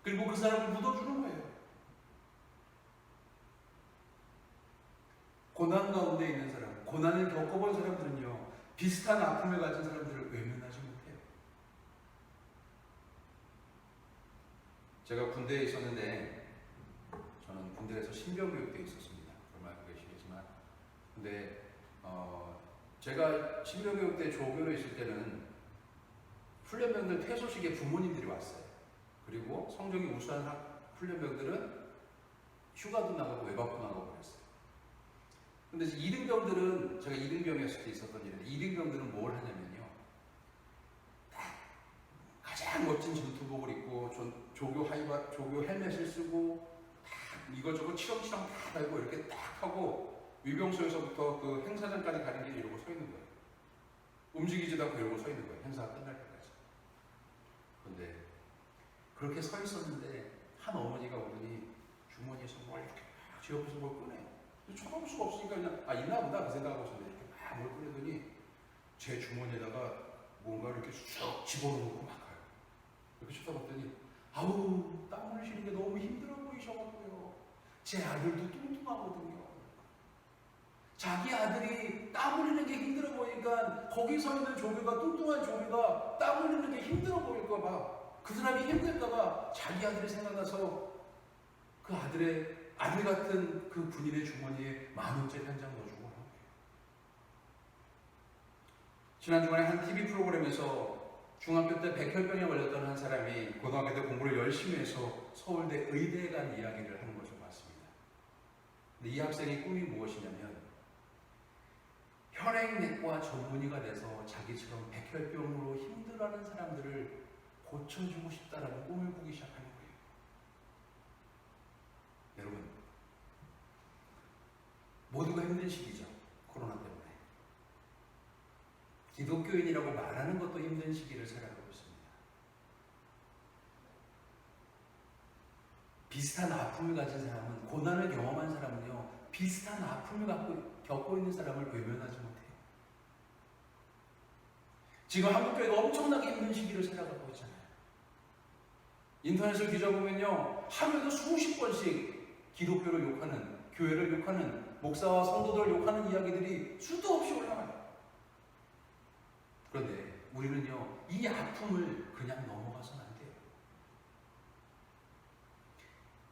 그리고 그 사람을 묻어주는 거예요. 고난 가운데 있는 사람, 고난을 겪어본 사람들은요, 비슷한 아픔을 가진 사람들을 외면하지 못해요. 제가 군대에 있었는데, 저는 군대에서 신병교육대에 있었습니다. 그걸 알고 계시겠지만, 근데 제가 신병교육대 조교로 있을 때는 훈련병들 퇴소식에 부모님들이 왔어요. 그리고 성적이 우수한 훈련병들은 휴가도 나가고 외박도 나가고 그랬어요. 근데 2등병들은, 제가 2등병이었을 때 있었던 일인데, 2등병들은 뭘 하냐면요, 가장 멋진 전투복을 입고 조교 헬멧을 쓰고 이것저것 치렁치렁 다 달고 이렇게 딱 하고 위병소에서부터 그 행사장까지 가는 길에 이러고 서 있는 거예요. 움직이지도 않고 이러고 서 있는 거예요. 행사가 끝날 때까지. 그런데 그렇게 서 있었는데 한 어머니가 오더니 주머니에서 뭘 이렇게 막 제 옆에서 뭘 꺼내요. 쳐다볼 수가 없으니까 그냥 있나 보다 그 생각하고 있었는데, 이렇게 막 뭘 꺼내더니 제 주머니에다가 뭔가를 이렇게 쑥 집어넣고 막 가요. 이렇게 쳐다봤더니 아우, 땀 흘리시는 게 너무 힘들어 보이셔가지고요. 제 아들도 뚱뚱하거든요. 자기 아들이 땀 흘리는 게 힘들어 보니까 거기 서 있는 조교가, 뚱뚱한 조교가 땀 흘리는 게 힘들어 보일까봐, 그 사람이 힘들까봐 자기 아들이 생각나서 그 아들 같은 그 군인의 주머니에 10,000원짜리 한 장 넣어주고 하는 거예요. 지난 주간에 한 TV 프로그램에서 중학교 때 백혈병에 걸렸던 한 사람이 고등학교 때 공부를 열심히 해서 서울대 의대에 간 이야기를 하는 것을 봤습니다. 근데 이 학생의 꿈이 무엇이냐면 혈액내과 전문의가 돼서 자기처럼 백혈병으로 힘들어하는 사람들을 고쳐주고 싶다라는 꿈을 꾸기 시작하는 거예요. 여러분, 모두가 힘든 시기죠. 코로나 때문에. 기독교인이라고 말하는 것도 힘든 시기를 살아가고 있습니다. 비슷한 아픔을 가진 사람은, 고난을 경험한 사람은요, 비슷한 아픔을 겪고 있는 사람을 외면하지 못해요. 지금 한국교회가 엄청나게 힘든 시기를 살아가고 있잖아요. 인터넷을 뒤져보면요, 하루에도 수십 번씩 기독교를 욕하는, 교회를 욕하는, 목사와 성도들을 욕하는 이야기들이 수도 없이 올라와요. 그런데 우리는요, 이 아픔을 그냥 넘어가서는 안 돼요.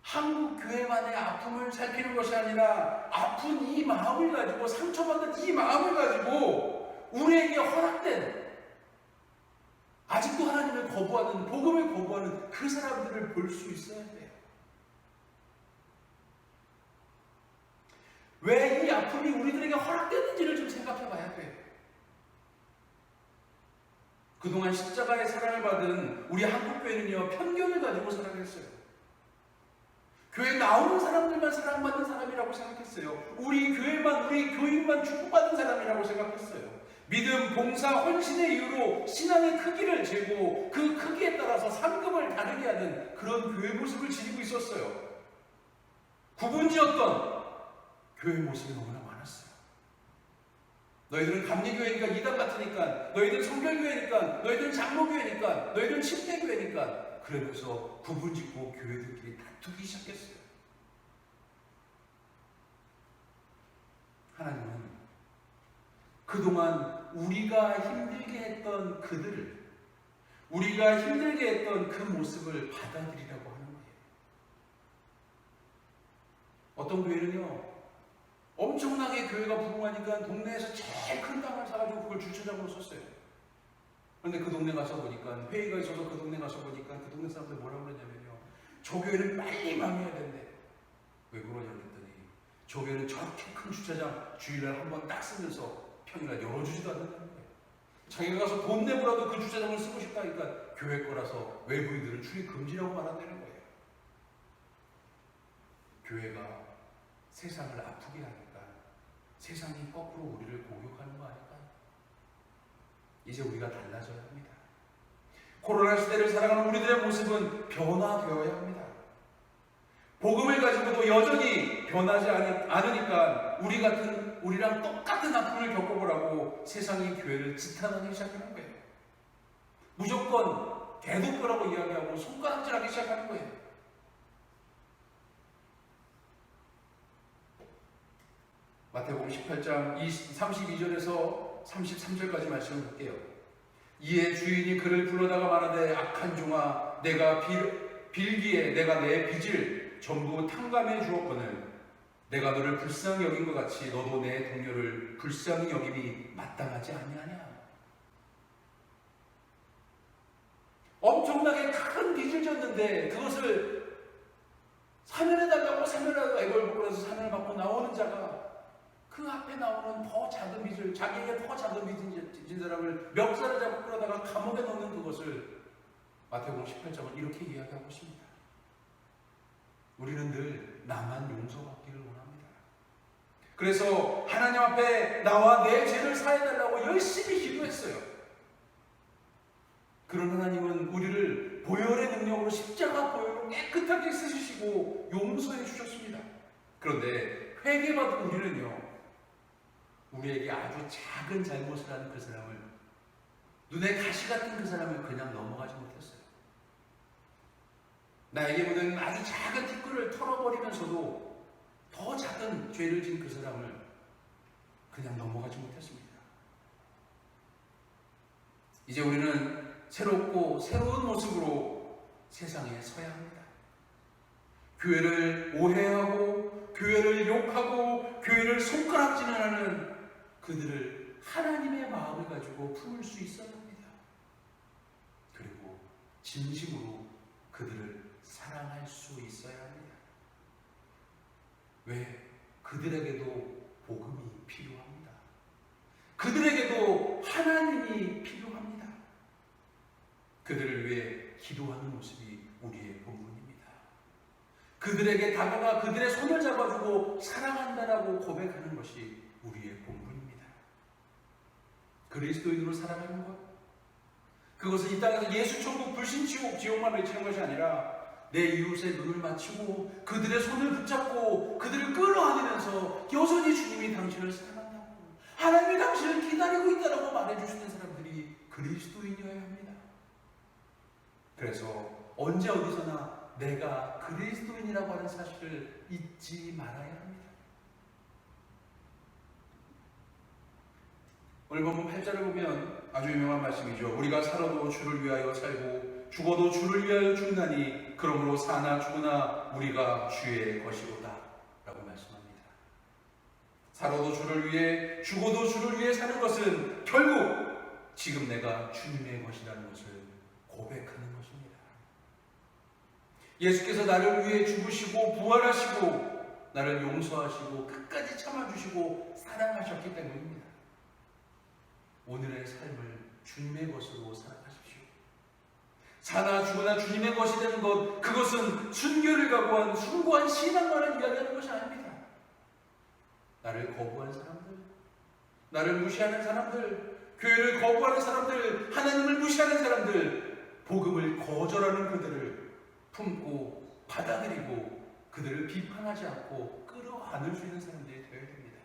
한국 교회만의 아픔을 살피는 것이 아니라 아픈 이 마음을 가지고, 상처받은 이 마음을 가지고 우리에게 허락된, 아직도 하나님을 거부하는, 복음을 거부하는 그 사람들을 볼 수 있어야 돼요. 왜 이 아픔이 우리들에게 허락됐는지를 좀 생각해 봐야 돼요. 그동안 십자가의 사랑을 받은 우리 한국교회는요, 편견을 가지고 살아갔어요. 교회 나오는 사람들만 사랑받는 사람이라고 생각했어요. 우리 교회만, 우리 교인만 축복받은 사람이라고 생각했어요. 믿음, 봉사, 헌신의 이유로 신앙의 크기를 재고 그 크기에 따라서 상급을 다르게 하는 그런 교회 모습을 지니고 있었어요. 구분지었던 교회 모습이 너무나 많았어요. 너희들은 감리교회니까 이단 같으니까, 너희들은 성결교회니까, 너희들은 장로교회니까, 너희들은 침례교회니까, 그러면서 구분짓고 교회들끼리 다투기 시작했어요. 하나님은 그동안 우리가 힘들게 했던 그들을, 우리가 힘들게 했던 그 모습을 받아들이라고 하는 거예요. 어떤 교회는요, 엄청나게 교회가 부흥하니까 동네에서 제일 큰 땅을 사가지고 그걸 주차장으로 썼어요. 그런데 그 동네 가서 보니까, 회의가 있어서 그 동네 가서 보니까 그 동네 사람들 뭐라고 그러냐면요, 저 교회는 빨리 망해야 된대. 왜 그러냐 그랬더니, 저 교회는 저렇게 큰 주차장 주일날 한번 딱 쓰면서 평일날 열어주지도 않는다는 거예요. 자기가 가서 돈 내고라도 그 주차장을 쓰고 싶다니까 교회 거라서 외부인들은 출입 금지라고 말한다는 거예요. 교회가 세상을 아프게 하니까 세상이 거꾸로 우리를 공격하는 거 아닐까요? 이제 우리가 달라져야 합니다. 코로나 시대를 살아가는 우리들의 모습은 변화되어야 합니다. 복음을 가지고도 여전히 변하지 않으니까 우리랑 똑같은 아픔을 겪어보라고 세상이 교회를 지탄하기 시작하는 거예요. 무조건 대도표라고 이야기하고 손가락질하기 시작하는 거예요. 마태복음 18장 32절에서 33절까지 말씀을 볼게요. 이에 주인이 그를 불러다가 말하되 악한 종아, 내가 빌기에 내가 내 빚을 전부 탕감해 주었거늘 내가 너를 불쌍히 여긴 것 같이 너도 내 동료를 불쌍히 여김이 마땅하지 아니하냐. 엄청나게 큰 빚을 졌는데 그것을 사면해달라고 사면하고 애걸 보고 나서 사면을 받고 나오는 자가 그 앞에 나오는 더 작은 빚을, 자기에게 더 작은 빚을 진 사람을 멱살을 잡고 끌어다가 감옥에 넣는 그것을 마태복음 18장은 이렇게 이야기하고 있습니다. 우리는 늘 나만 용서받기를 원합니다. 그래서 하나님 앞에 나와 내 죄를 사해달라고 열심히 기도했어요. 그런 하나님은 우리를 보혈의 능력으로, 십자가 보혈로 깨끗하게 쓰시고 용서해 주셨습니다. 그런데 회개받은 우리는요, 우리에게 아주 작은 잘못을 하는 그 사람을, 눈에 가시 같은 그 사람을 그냥 넘어가지 못했어요. 나에게 묻은 아주 작은 티끌을 털어버리면서도 더 작은 죄를 진 그 사람을 그냥 넘어가지 못했습니다. 이제 우리는 새롭고 새로운 모습으로 세상에 서야 합니다. 교회를 오해하고 교회를 욕하고 교회를 손가락질하는 그들을 하나님의 마음을 가지고 품을 수 있어야 합니다. 진심으로 그들을 사랑할 수 있어야 합니다. 왜? 그들에게도 복음이 필요합니다. 그들에게도 하나님이 필요합니다. 그들을 위해 기도하는 모습이 우리의 본분입니다. 그들에게 다가가 그들의 손을 잡아주고 사랑한다라고 고백하는 것이 우리의 본분입니다. 그리스도인으로 살아가는 것, 그것은 이 땅에서 예수 천국 불신 지옥만 외치는 것이 아니라 내 이웃의 눈을 맞추고 그들의 손을 붙잡고 그들을 끌어안으면서 여전히 주님이 당신을 사랑한다고, 하나님이 당신을 기다리고 있다라고 말해주시는 사람들이 그리스도인이어야 합니다. 그래서 언제 어디서나 내가 그리스도인이라고 하는 사실을 잊지 말아야 합니다. 오늘 본문 8절을 보면 아주 유명한 말씀이죠. 우리가 살아도 주를 위하여 살고 죽어도 주를 위하여 죽나니 그러므로 사나 죽으나 우리가 주의 것이로다 라고 말씀합니다. 살아도 주를 위해 죽어도 주를 위해 사는 것은 결국 지금 내가 주님의 것이라는 것을 고백하는 것입니다. 예수께서 나를 위해 죽으시고 부활하시고 나를 용서하시고 끝까지 참아주시고 사랑하셨기 때문입니다. 오늘의 삶을 주님의 것으로 살아가십시오. 사나 죽으나 주님의 것이 되는 것, 그것은 순교를 각오한 숭고한 신앙만을 이야기하는 것이 아닙니다. 나를 거부한 사람들, 나를 무시하는 사람들, 교회를 거부하는 사람들, 하나님을 무시하는 사람들, 복음을 거절하는 그들을 품고 받아들이고 그들을 비판하지 않고 끌어안을 수 있는 사람들이 되어야 됩니다.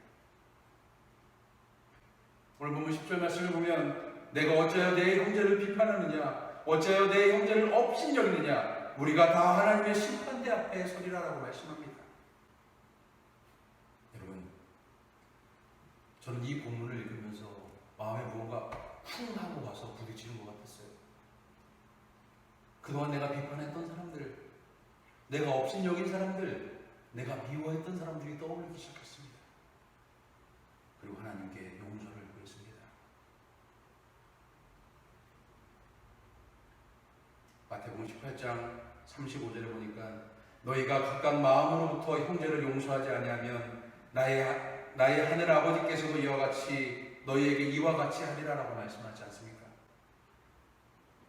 오늘 보면 10절 말씀을 보면 내가 어찌하여 내 형제를 비판하느냐, 어찌하여 내 형제를 업신여기느냐, 우리가 다 하나님의 심판대 앞에 서리라라고 말씀합니다. 여러분, 저는 이 본문을 읽으면서 마음에 무언가 쿵 하고 와서 부딪히는 것 같았어요. 그동안 내가 비판했던 사람들, 내가 업신여긴 사람들, 내가 미워했던 사람들이 떠오르기 시작했습니다. 그리고 하나님께 용서를 구했습니다. 마태복음 18장 35절에 보니까 너희가 각각 마음으로부터 형제를 용서하지 아니하면 나의 하늘 아버지께서도 이와 같이 너희에게 이와 같이 하리라라고 말씀하지 않습니까?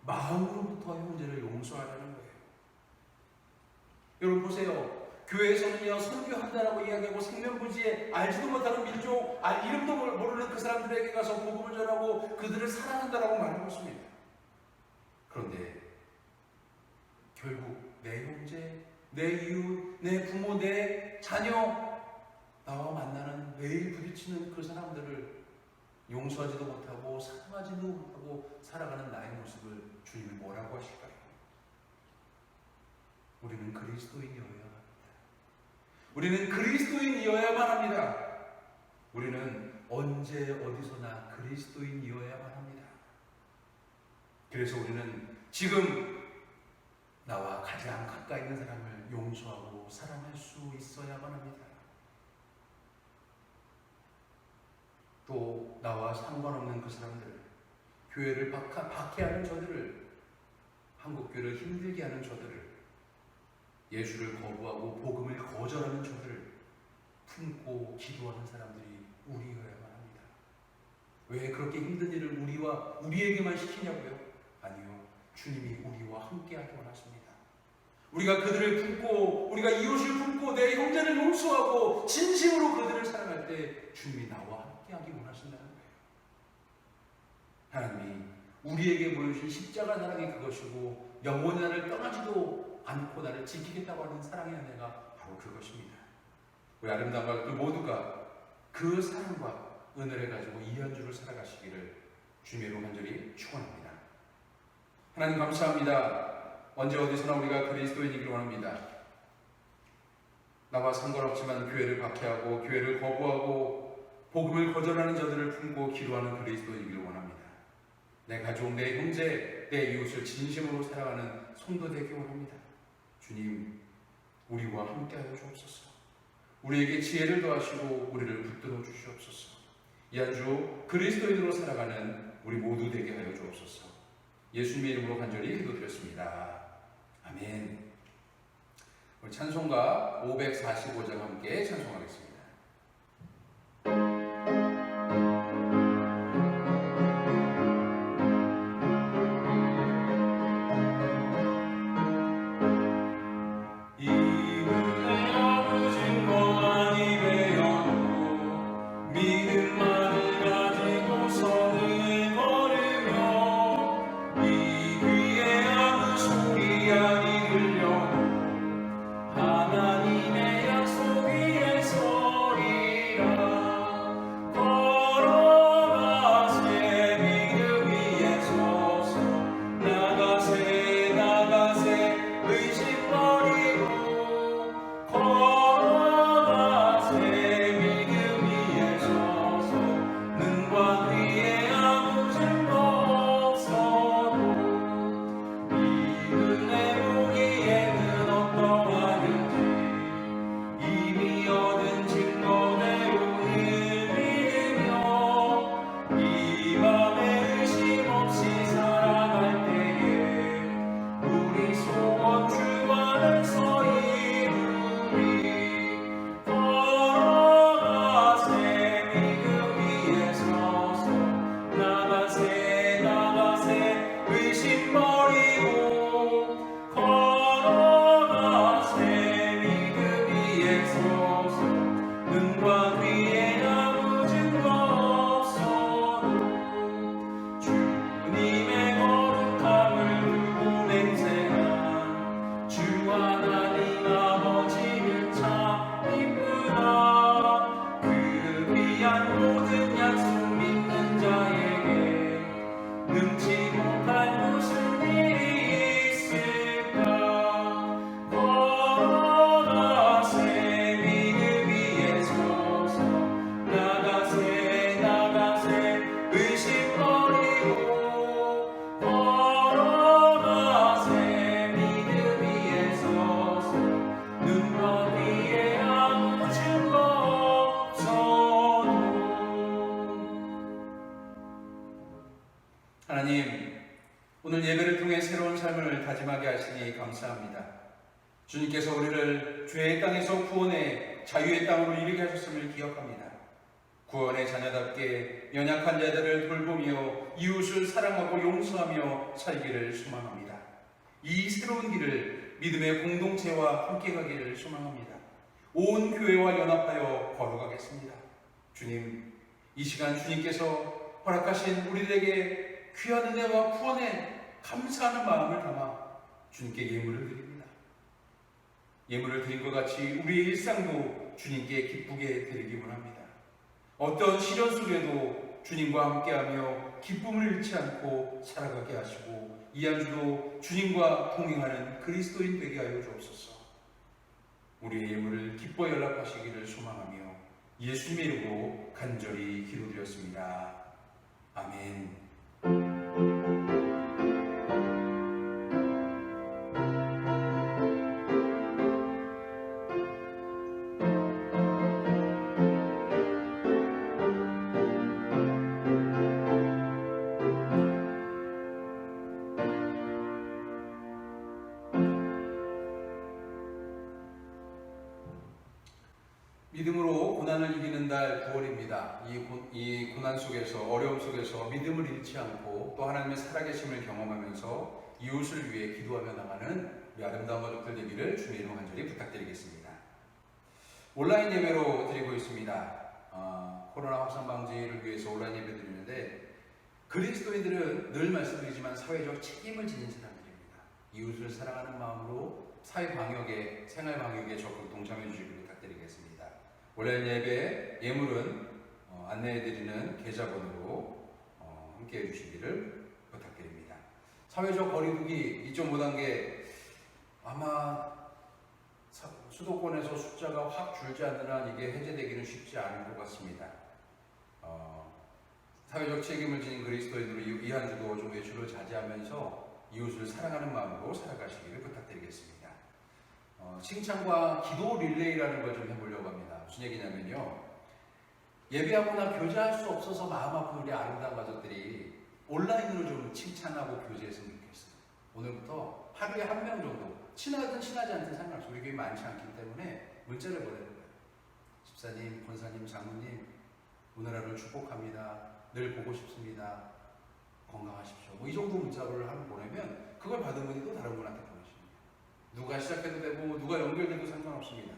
마음으로부터 형제를 용서하라는 거예요. 여러분 보세요. 교회에서는요, 선교한다라고 이야기하고 생명부지에 알지도 못하는 민족, 이름도 모르는 그 사람들에게 가서 복음을 전하고 그들을 사랑한다라고 말하고 있습니다. 그런데 결국 내 형제, 내 이웃, 내 부모, 내 자녀, 나와 만나는 매일 부딪히는 그 사람들을 용서하지도 못하고 사랑하지도 못하고 살아가는 나의 모습을 주님이 뭐라고 하실까요? 우리는 그리스도인이어야 합니다. 우리는 그리스도인이어야만 합니다. 우리는 언제 어디서나 그리스도인이어야만 합니다. 그래서 우리는 지금 나와 가장 가까이 있는 사람을 용서하고 사랑할 수 있어야만 합니다. 또 나와 상관없는 그 사람들, 교회를 박해하는 저들을, 한국교회를 힘들게 하는 저들을, 예수를 거부하고 복음을 거절하는 저들을 품고 기도하는 사람들이 우리여야만 합니다. 왜 그렇게 힘든 일을 우리에게만 시키냐고요? 아니요. 주님이 우리와 함께하기 원하십니다. 우리가 그들을 품고, 우리가 이웃을 품고 내 형제를 용서하고 진심으로 그들을 사랑할 때 주님이 나와 함께하기 원하신다는 거예요. 하나님이 우리에게 보여주신 십자가 사랑이 그것이고 영원히 나를 떠나지도 않고 나를 지키겠다고 하는 사랑의 은혜가 바로 그것입니다. 우리 아름다운 가족들 모두가 그 사랑과 은혜를 가지고 이 한 주를 살아가시기를 주님으로 간절히 축원합니다. 하나님 감사합니다. 언제 어디서나 우리가 그리스도인이기를 원합니다. 나와 상관없지만 교회를 박해하고 교회를 거부하고 복음을 거절하는 자들을 품고 기도하는 그리스도인이기를 원합니다. 내 가족, 내 형제, 내 이웃을 진심으로 사랑하는 성도 되기 원합니다. 주님, 우리와 함께하여 주옵소서. 우리에게 지혜를 더하시고 우리를 붙들어 주시옵소서. 이 한 주 그리스도인으로 살아가는 우리 모두 되게 하여 주옵소서. 예수님의 이름으로 간절히 기도드렸습니다. 아멘. 우리 찬송가 545장 함께 찬송하겠습니다. 하나님, 오늘 예배를 통해 새로운 삶을 다짐하게 하시니 감사합니다. 주님께서 우리를 죄의 땅에서 구원의 자유의 땅으로 이르게 하셨음을 기억합니다. 구원의 자녀답게 연약한 자들을 돌보며 이웃을 사랑하고 용서하며 살기를 소망합니다. 이 새로운 길을 믿음의 공동체와 함께 가기를 소망합니다. 온 교회와 연합하여 걸어가겠습니다. 주님, 이 시간 주님께서 허락하신 우리들에게 귀한 은혜와 구원에 감사하는 마음을 담아 주님께 예물을 드립니다. 예물을 드린 것 같이 우리의 일상도 주님께 기쁘게 드리기 원합니다. 어떤 시련 속에도 주님과 함께하며 기쁨을 잃지 않고 살아가게 하시고 이 한 주도 주님과 동행하는 그리스도인 되게 하여 주옵소서. 우리의 예물을 기뻐 연락하시기를 소망하며 예수님의 이름으로 간절히 기도드렸습니다. 아멘. 믿음으로 고난을 이기는 달 9월입니다. 이 고난 속에서, 어려움 속에서 믿음을 잃지 않고 또 하나님의 살아계심을 경험하면서 이웃을 위해 기도하며 나가는 우리 아름다운 가족들 되기를 주님의 이름으로 간절히 부탁드리겠습니다. 온라인 예배로 드리고 있습니다. 코로나 확산 방지를 위해서 온라인 예배 드리는데 그리스도인들은 늘 말씀드리지만 사회적 책임을 지닌 사람들입니다. 이웃을 사랑하는 마음으로 사회 방역에, 생활 방역에 적극 동참해 주시기를 부탁드리겠습니다. 온라인 예배 예물은 안내해드리는 계좌번호로 함께해 주시기를 부탁드립니다. 사회적 거리두기 2.5단계 아마 수도권에서 숫자가 확 줄지 않는 한 이게 해제되기는 쉽지 않을 것 같습니다. 사회적 책임을 지닌 그리스도인으로 이 한 주도 좀 외출을 자제하면서 이웃을 사랑하는 마음으로 살아가시기를 부탁드리겠습니다. 칭찬과 기도 릴레이라는 걸 좀 해보려고 합니다. 무슨 얘기냐면요, 예배하거나 교제할 수 없어서 마음 아픈 우리 아름다운 가족들이 온라인으로 좀 칭찬하고 교제했으면 좋겠어요. 오늘부터 하루에 한 명 정도, 친하든 친하지 않든 상관없이 우리 교회 많지 않기 때문에 문자를 보내는 거예요. 집사님, 권사님, 장로님, 오늘 하루 축복합니다. 늘 보고 싶습니다. 건강하십시오. 뭐 이 정도 문자를 하루 보내면 그걸 받은 분이 또 다른 분한테 보내십니다. 누가 시작해도 되고 누가 연결돼도 상관없습니다.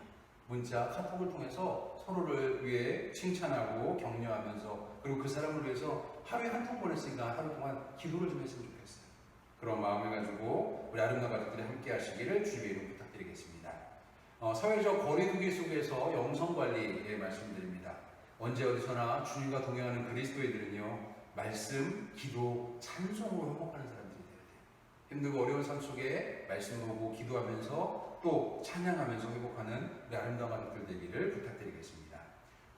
문자, 카톡을 통해서 서로를 위해 칭찬하고 격려하면서 그리고 그 사람을 위해서 하루에 한 통 보냈으니까 하루 동안 기도를 좀 했으면 좋겠어요. 그런 마음을 가지고 우리 아름다운 가족들이 함께 하시기를 주님의 이름 부탁드리겠습니다. 사회적 거리두기 속에서 영성관리에 말씀드립니다. 언제 어디서나 주님과 동행하는 그리스도인들은요, 말씀, 기도, 찬송으로 회복하는 사람들이 되어야 돼요. 힘들고 어려운 삶 속에 말씀 보고 기도하면서 또 찬양하면서 회복하는 우리 아름다운 가족들 되기를 부탁드리겠습니다.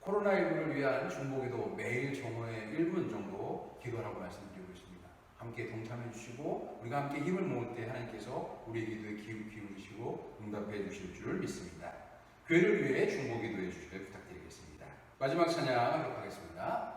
코로나19를 위한 중보기도 매일 정오에 1분 정도 기도하라고 말씀드리고 있습니다. 함께 동참해 주시고 우리가 함께 힘을 모을 때 하나님께서 우리의 기도에 기울이시고 응답해 주실 줄 믿습니다. 교회를 위해 중보기도해 주시길 부탁드리겠습니다. 마지막 찬양 하도록 하겠습니다.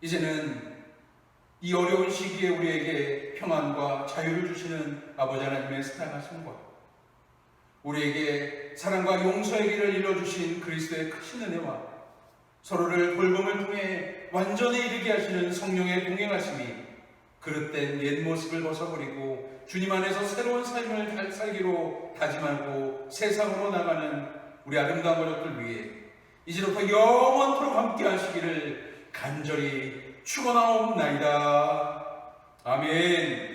이제는 이 어려운 시기에 우리에게 평안과 자유를 주시는 아버지 하나님의 사랑하심과 우리에게 사랑과 용서의 길을 일러주신 그리스도의 크신 은혜와 서로를 돌봄을 통해 완전히 이르게 하시는 성령의 동행하심이 그릇된 옛 모습을 벗어버리고 주님 안에서 새로운 삶을 살기로 다짐하고 세상으로 나가는 우리 아름다운 가족들 위해 이제부터 영원토록 함께 하시기를 간절히 축원하옵나이다. 아멘.